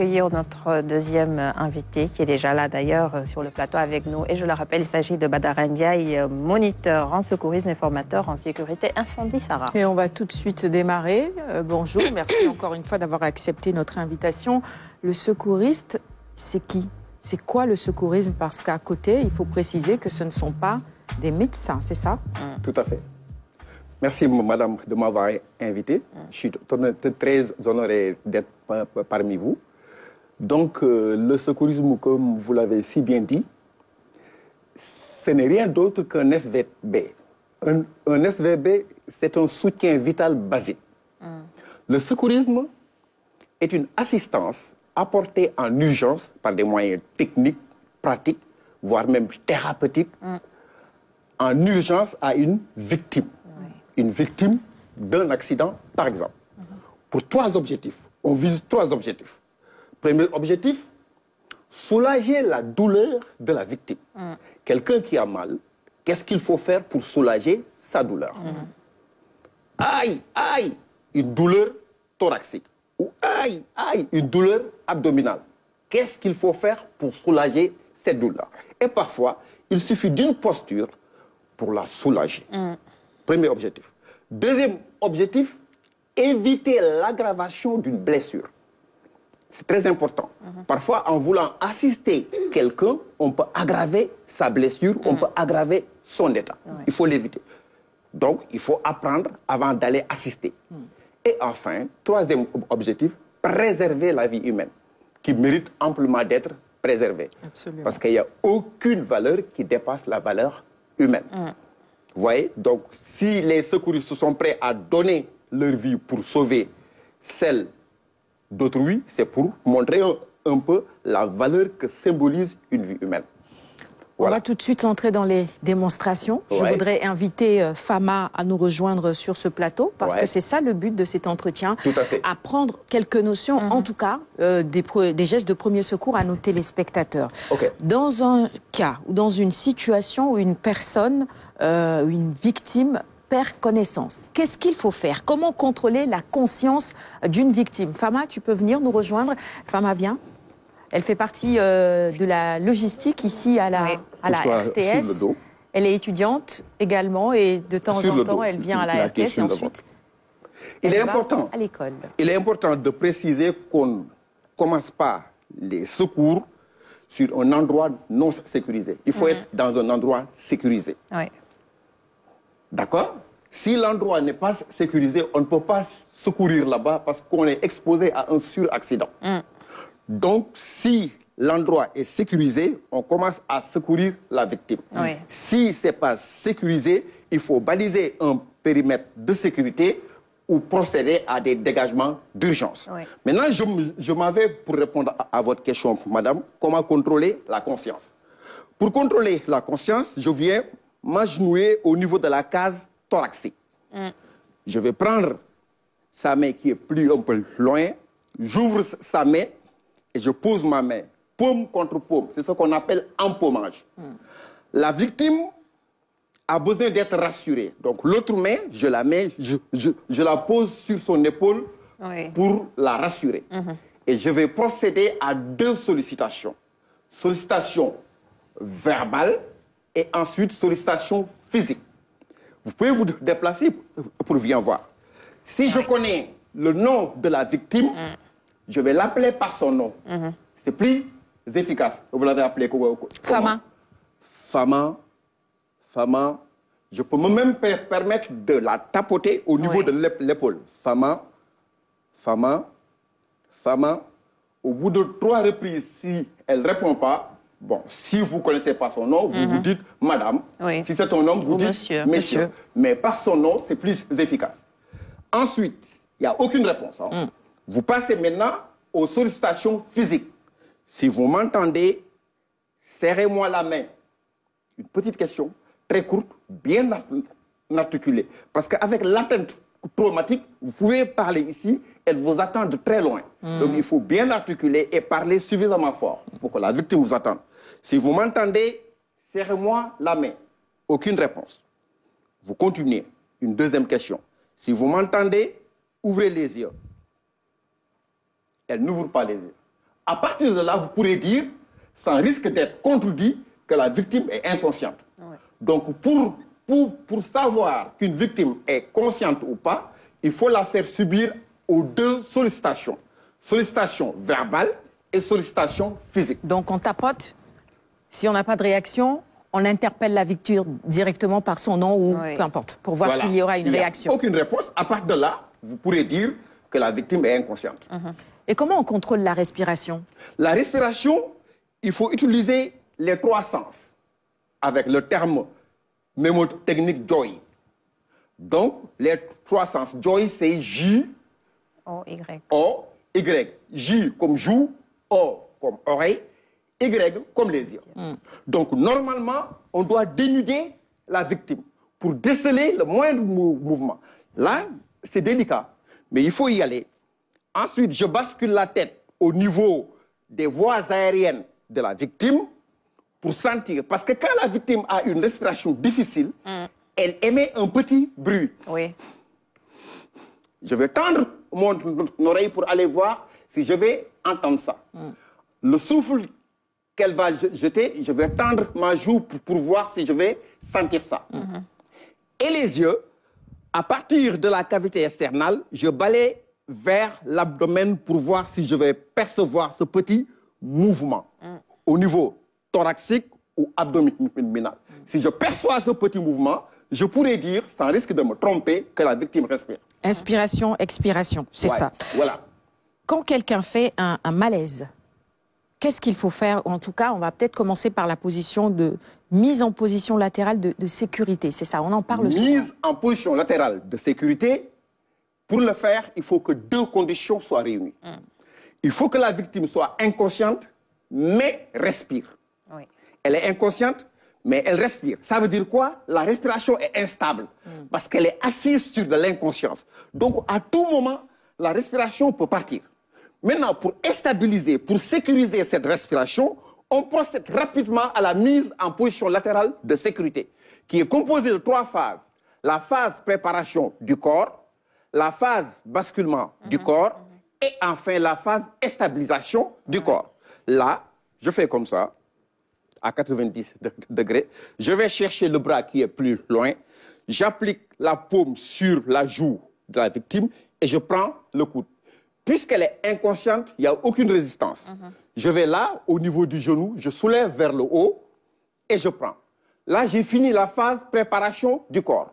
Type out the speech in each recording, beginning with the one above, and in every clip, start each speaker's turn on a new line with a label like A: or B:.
A: Accueillir notre deuxième invité qui est déjà là d'ailleurs sur le plateau avec nous. Et je le rappelle, il s'agit de Badara Ndiaye, moniteur en secourisme et formateur en sécurité incendie, Sarah.
B: Et on va tout de suite démarrer. Bonjour, merci encore une fois d'avoir accepté notre invitation. Le secouriste, c'est qui? C'est quoi le secourisme? Parce qu'à côté, il faut préciser que ce ne sont pas des médecins, c'est ça?
C: Tout à fait. Merci, madame, de m'avoir invité. Je suis très honoré d'être parmi vous. Donc, le secourisme, comme vous l'avez si bien dit, ce n'est rien d'autre qu'un SVB. Un SVB, c'est un soutien vital basique. Le secourisme est une assistance apportée en urgence par des moyens techniques, pratiques, voire même thérapeutiques, en urgence à une victime. Une victime d'un accident, par exemple. Pour 3 objectifs. On vise 3 objectifs. Premier objectif, soulager la douleur de la victime. Quelqu'un qui a mal, qu'est-ce qu'il faut faire pour soulager sa douleur? Aïe, aïe, une douleur thoracique. Ou aïe, aïe, une douleur abdominale. Qu'est-ce qu'il faut faire pour soulager cette douleur? Et parfois, il suffit d'une posture pour la soulager. Premier objectif. Deuxième objectif, éviter l'aggravation d'une blessure. C'est très important. Parfois, en voulant assister quelqu'un, on peut aggraver sa blessure, on peut aggraver son état. Il faut l'éviter. Donc, il faut apprendre avant d'aller assister. Et enfin, troisième objectif, préserver la vie humaine, qui mérite amplement d'être préservée.
B: Absolument.
C: Parce qu'il n'y a aucune valeur qui dépasse la valeur humaine. Vous voyez? Donc, si les secouristes sont prêts à donner leur vie pour sauver celle d'autrui, c'est pour montrer un peu la valeur que symbolise une vie humaine. Voilà.
B: On va tout de suite entrer dans les démonstrations. Je voudrais inviter Fama à nous rejoindre sur ce plateau, parce que c'est ça le but de cet entretien.
C: Tout à fait.
B: Apprendre quelques notions, en tout cas, des gestes de premier secours à nos téléspectateurs. Dans un cas ou dans une situation où une personne, une victime, perd connaissance, qu'est-ce qu'il faut faire? Comment contrôler la conscience d'une victime? Fama, tu peux venir nous rejoindre. Fama, viens. Elle fait partie de la logistique ici à la RTS. Elle est étudiante également et de temps en temps, elle vient à la RTS et ensuite
C: il est important
B: à l'école.
C: Il est important de préciser qu'on ne commence pas les secours sur un endroit non sécurisé. Il faut être dans un endroit sécurisé. D'accord? Si l'endroit n'est pas sécurisé, on ne peut pas secourir là-bas parce qu'on est exposé à un suraccident. Donc, si l'endroit est sécurisé, on commence à secourir la victime. Si ce n'est pas sécurisé, il faut baliser un périmètre de sécurité ou procéder à des dégagements d'urgence. Maintenant, je m'en vais pour répondre à votre question, madame, comment contrôler la conscience. Pour contrôler la conscience, je viens m'agenouiller au niveau de la case thoracique. Je vais prendre sa main qui est plus un peu loin, j'ouvre sa main et je pose ma main, paume contre paume. C'est ce qu'on appelle empaumage. La victime a besoin d'être rassurée. Donc l'autre main, je la pose sur son épaule pour la rassurer. Et je vais procéder à 2 sollicitations. Sollicitation verbale et ensuite sollicitation physique. Vous pouvez vous déplacer pour venir voir. Si je connais le nom de la victime, je vais l'appeler par son nom. C'est plus efficace. Vous l'avez appelé comment?
B: Fama.
C: Fama. Fama. Je peux même permettre de la tapoter au niveau de l'épaule. Fama. Fama. Fama. Au bout de 3 reprises, si elle ne répond pas, bon, si vous ne connaissez pas son nom, vous vous dites madame. Si c'est un homme, vous dites monsieur. Mais par son nom, c'est plus efficace. Ensuite, il n'y a aucune réponse. Vous passez maintenant aux sollicitations physiques. Si vous m'entendez, serrez-moi la main. Une petite question, très courte, bien articulée. Parce qu'avec l'atteinte traumatique, vous pouvez parler ici, elle vous attend de très loin. Donc il faut bien articuler et parler suffisamment fort pour que la victime vous attende. Si vous m'entendez, serrez-moi la main. Aucune réponse. Vous continuez. Une deuxième question. Si vous m'entendez, ouvrez les yeux. Elle n'ouvre pas les yeux. À partir de là, vous pourrez dire, sans risque d'être contredit, que la victime est inconsciente. Ouais. Donc, pour savoir qu'une victime est consciente ou pas, il faut la faire subir aux deux sollicitations. Sollicitation verbale et sollicitation physique.
B: Donc, on tapote. Si on n'a pas de réaction, on interpelle la victime directement par son nom ou peu importe, pour voir s'il y aura une réaction.
C: Aucune réponse. À partir de là, vous pourrez dire que la victime est inconsciente.
B: Et comment on contrôle la respiration? La
C: respiration, il faut utiliser les trois sens avec le terme mémotechnique JOY. Donc, les trois sens. JOY, c'est J,
A: O-Y.
C: O-Y. J comme joue, O comme oreille, Y comme les yeux. Donc, normalement, on doit dénuder la victime pour déceler le moindre mouvement. Là, c'est délicat, mais il faut y aller. Ensuite, je bascule la tête au niveau des voies aériennes de la victime pour sentir. Parce que quand la victime a une respiration difficile, elle émet un petit bruit.
A: Oui.
C: Je vais tendre mon oreille pour aller voir si je vais entendre ça. Le souffle qu'elle va jeter, je vais tendre ma joue pour voir si je vais sentir ça. Et les yeux, à partir de la cavité externale, je balaye vers l'abdomen pour voir si je vais percevoir ce petit mouvement au niveau thoracique ou abdominal. Si je perçois ce petit mouvement, je pourrais dire, sans risque de me tromper, que la victime respire.
B: Inspiration, expiration, c'est ça.
C: Voilà.
B: Quand quelqu'un fait un malaise, qu'est-ce qu'il faut faire? En tout cas, on va peut-être commencer par la position de mise en position latérale de sécurité. C'est ça, on en parle souvent.
C: Mise en position latérale de sécurité, pour le faire, il faut que deux conditions soient réunies. Il faut que la victime soit inconsciente, mais respire. Oui. Elle est inconsciente, mais elle respire. Ça veut dire quoi? La respiration est instable, parce qu'elle est assise sur de l'inconscience. Donc, à tout moment, la respiration peut partir. Maintenant, pour stabiliser, pour sécuriser cette respiration, on procède rapidement à la mise en position latérale de sécurité, qui est composée de trois phases. La phase préparation du corps, la phase basculement du corps et enfin la phase stabilisation du corps. Là, je fais comme ça, à 90 degrés. Je vais chercher le bras qui est plus loin. J'applique la paume sur la joue de la victime et je prends le coude. Puisqu'elle est inconsciente, il n'y a aucune résistance. Je vais là, au niveau du genou, je soulève vers le haut et je prends. Là, j'ai fini la phase préparation du corps.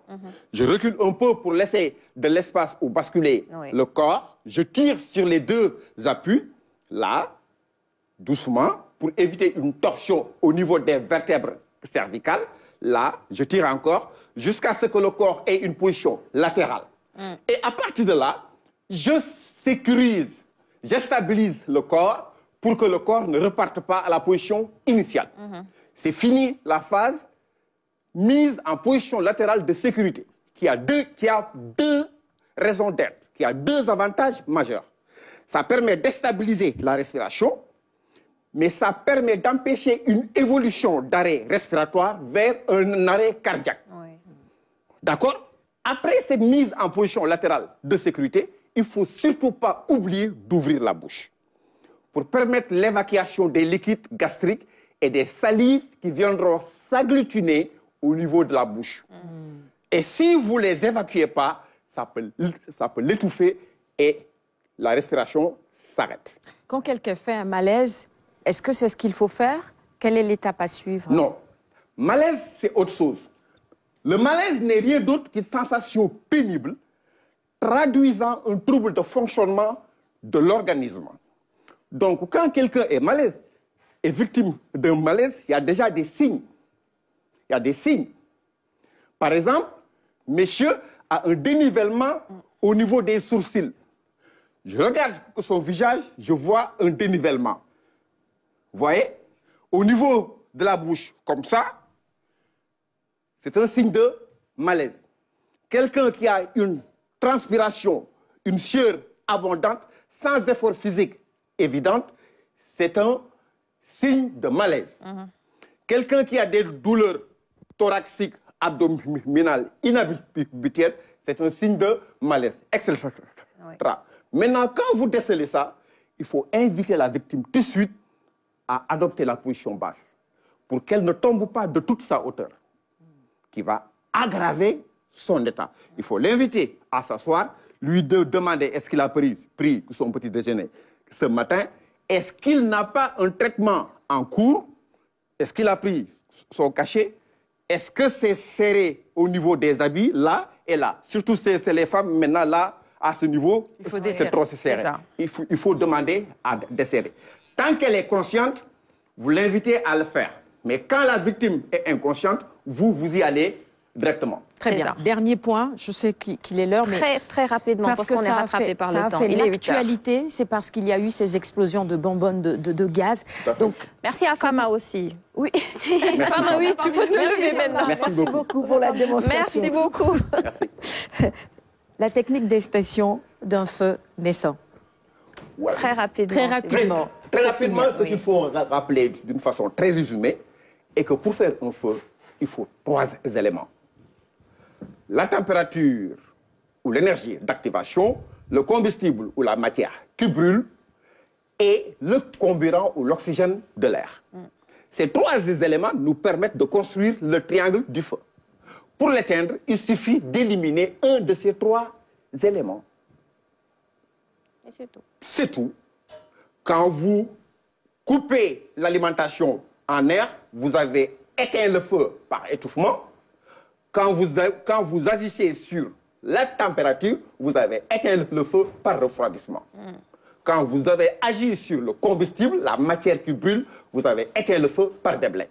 C: Je recule un peu pour laisser de l'espace où basculer le corps. Je tire sur les deux appuis, là, doucement, pour éviter une torsion au niveau des vertèbres cervicales. Là, je tire encore jusqu'à ce que le corps ait une position latérale. Et à partir de là, je sécurise, je stabilise le corps pour que le corps ne reparte pas à la position initiale. C'est fini la phase mise en position latérale de sécurité, qui a deux raisons d'être, qui a deux avantages majeurs. Ça permet de stabiliser la respiration, mais ça permet d'empêcher une évolution d'arrêt respiratoire vers un arrêt cardiaque. D'accord? Après cette mise en position latérale de sécurité, il ne faut surtout pas oublier d'ouvrir la bouche pour permettre l'évacuation des liquides gastriques et des salives qui viendront s'agglutiner au niveau de la bouche. Et si vous ne les évacuez pas, ça peut l'étouffer et la respiration s'arrête.
B: Quand quelqu'un fait un malaise, est-ce que c'est ce qu'il faut faire? Quelle est l'étape à suivre?
C: Non. Malaise, c'est autre chose. Le malaise n'est rien d'autre qu'une sensation pénible traduisant un trouble de fonctionnement de l'organisme. Donc, quand quelqu'un est victime d'un malaise, il y a déjà des signes. Il y a des signes. Par exemple, monsieur a un dénivellement au niveau des sourcils. Je regarde son visage, je vois un dénivellement. Vous voyez? Au niveau de la bouche, comme ça, c'est un signe de malaise. Quelqu'un qui a une transpiration, une sueur abondante, sans effort physique évident, c'est un signe de malaise. Quelqu'un qui a des douleurs thoraciques, abdominales, inhabituelles, c'est un signe de malaise, etc. Maintenant, quand vous décelez ça, il faut inviter la victime tout de suite à adopter la position basse pour qu'elle ne tombe pas de toute sa hauteur, qui va aggraver son état. Il faut l'inviter à s'asseoir, lui demander est-ce qu'il a pris son petit déjeuner ce matin, est-ce qu'il n'a pas un traitement en cours, est-ce qu'il a pris son cachet, est-ce que c'est serré au niveau des habits, là et là. Surtout c'est les femmes, maintenant là, à ce niveau, c'est trop serré. Il faut demander à desserrer. Tant qu'elle est consciente, vous l'invitez à le faire. Mais quand la victime est inconsciente, vous y allez directement.
B: Très bien. Dernier point, je sais qu'il est l'heure, mais...
A: Très rapidement, parce qu'on est rattrapé par le temps.
B: L'actualité, c'est parce qu'il y a eu ces explosions de bonbonnes de gaz. Donc,
A: merci à Fama aussi.
B: Oui.
C: Merci,
A: Fama, oui, tu peux te lever maintenant.
C: Merci
B: beaucoup pour la démonstration.
A: Merci beaucoup.
C: Merci.
B: La technique d'extinction d'un feu naissant.
C: Voilà.
A: Très rapidement.
C: Très rapidement, ce qu'il faut rappeler d'une façon très résumée est que pour faire un feu, il faut 3 éléments. La température ou l'énergie d'activation, le combustible ou la matière qui brûle et le comburant ou l'oxygène de l'air. Ces 3 éléments nous permettent de construire le triangle du feu. Pour l'éteindre, il suffit d'éliminer un de ces 3 éléments.
A: Et c'est tout.
C: C'est tout. Quand vous coupez l'alimentation en air, vous avez éteint le feu par étouffement. Quand vous agissez sur la température, vous avez éteint le feu par refroidissement. Quand vous avez agi sur le combustible, la matière qui brûle, vous avez éteint le feu par déblai.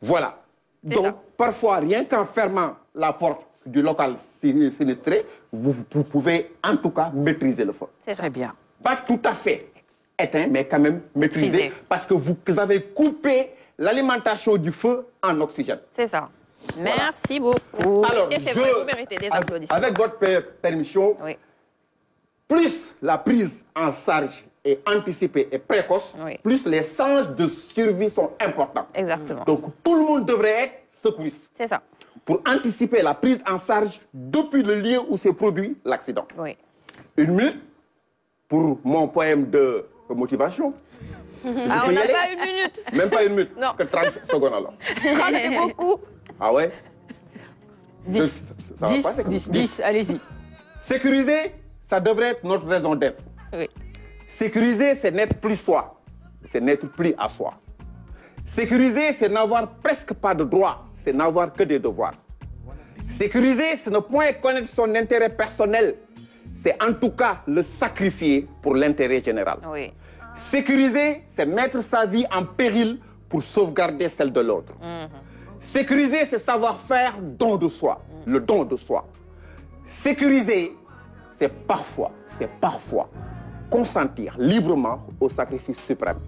C: Voilà. Donc, parfois, rien qu'en fermant la porte du local sinistré, vous pouvez en tout cas maîtriser le feu.
B: C'est très bien.
C: Pas tout à fait éteint, mais quand même maîtrisé, parce que vous avez coupé l'alimentation du feu en oxygène.
A: C'est ça. Voilà. Merci beaucoup.
C: Alors,
A: et c'est vrai, vous méritez des applaudissements.
C: Avec votre permission, plus la prise en charge est anticipée et précoce, plus les chances de survie sont importantes.
A: Exactement.
C: Donc, tout le monde devrait être secouriste.
A: C'est ça.
C: Pour anticiper la prise en charge depuis le lieu où s'est produit l'accident. 1 minute pour mon poème de motivation.
A: On n'a pas 1 minute.
C: Même pas 1 minute,
A: non.
C: que 30 secondes alors.
A: Merci beaucoup.
C: Ah ouais?
B: 10, allez-y.
C: Sécuriser, ça devrait être notre raison d'être. Sécuriser, c'est n'être plus soi. C'est n'être plus à soi. Sécuriser, c'est n'avoir presque pas de droits. C'est n'avoir que des devoirs. Sécuriser, c'est ne point connaître son intérêt personnel. C'est en tout cas le sacrifier pour l'intérêt général. Sécuriser, c'est mettre sa vie en péril pour sauvegarder celle de l'autre. Sécuriser, c'est savoir faire don de soi, le don de soi. Sécuriser, c'est parfois consentir librement au sacrifice suprême.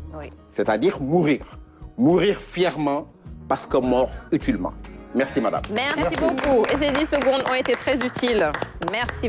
C: C'est-à-dire mourir. Mourir fièrement parce que mort utilement. Merci, madame.
A: Merci beaucoup. Et ces 10 secondes ont été très utiles. Merci.